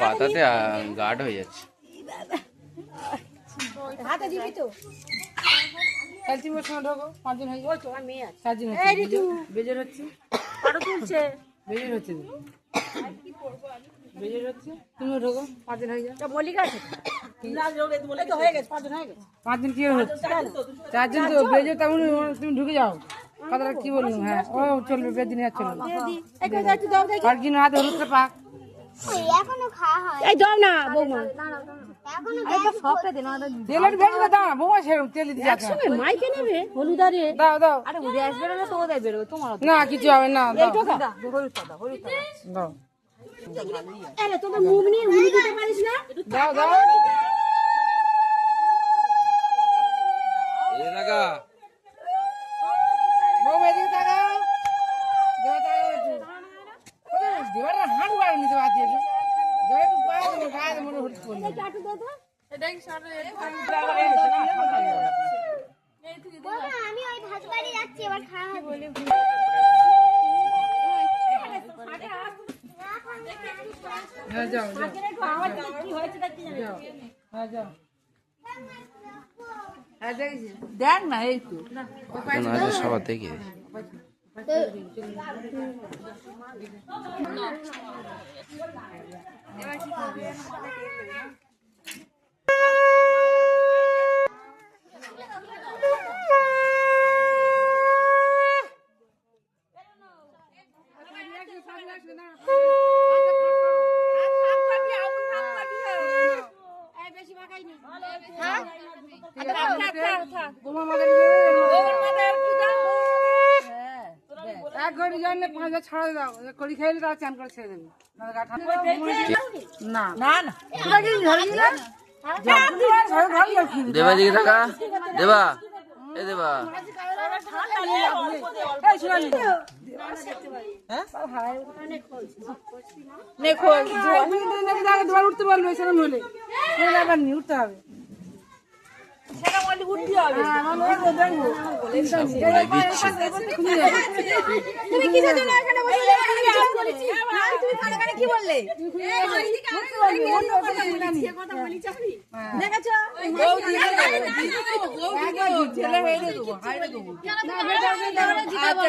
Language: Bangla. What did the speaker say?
পাতাতে গাঢ় হয়ে যাচ্ছে। হাতে দিবি তো কালচি মোর সঙ্গে ঢোকো, 5 জন হয়ে ওই তো আমার মেয়ে আছে। 4 জন এই ঋতু বেজের হচ্ছে, ফটো তুলছে। বেজের হচ্ছে, বেজের হচ্ছে। তুমিও ঢোকো, 5 জন হয়ে যাও। তা মল্লিকা আছে এই তো হয়ে গেছে 5 জন হয়ে গেছে। 5 জন কি হচ্ছে? 4 জন তো বেজে, তেমন তুমি ঢুকে যাও। কথাটা কি বললাম? হ্যাঁ, ও চলবে, বেদিন আর চলবে। এই কই যাচ্ছি দাও দেখি। 5 জন হাতে হলুদটা পাক। এখনো খাওয়া হয় এই দাও না বৌমা। এখনো এটা সবটা দে না তেলের বেজে দাও না, বৌমা সেরকম তেল দিতে যাচ্ছে। একসঙ্গে মাইকে নেবে হলুদারে। দাও দাও। আরে উড়ে আসবে না তো ওদের বেরোবে তোমার। না কিছু হবে না, দাও এইটা দাও হলুদটা দাও হলুদটা দাও আরে তোদের মুখ নিয়ে হলুদ দিতে পারিস না? দাও দাও। এই লাগা বৌমা এদিকে তাকাও, দেবা তাকাও একটু। দেবার না হাঁটু বার নিতে পারছি একটু। দেবা একটু গায়ে মনে হলুদ করলো। চাটু দে তো। বাবা আমি ওই ভাত বাড়ি যাচ্ছি এবার খাওয়া হবে হ্যাঁ যাও যাও একটু আওয়াজ দিলে কি হয়েছে দেখতে জানি। যাও, হ্যাঁ যাও। হ্যাঁ দেখেছি। দেখ না এই তো সবার দেখে এক ঘড়ি জানলে 5,000 ছাড়া দাও, এক ঘড়ি খাইলে তার চান করে ছেড়ে দেবে। না না না দেবা দিকে থাকা। দেবা এ দেবা উঠতে পারবে সেরকম হলে আবার নিয়ে উঠতে হবে। তুমি কি জানো না এখানে বসে তুমি কানে কি বললে দেখেছো ছেলে হয়ে দেবো, হাইরে দেবো। ঠিক আছে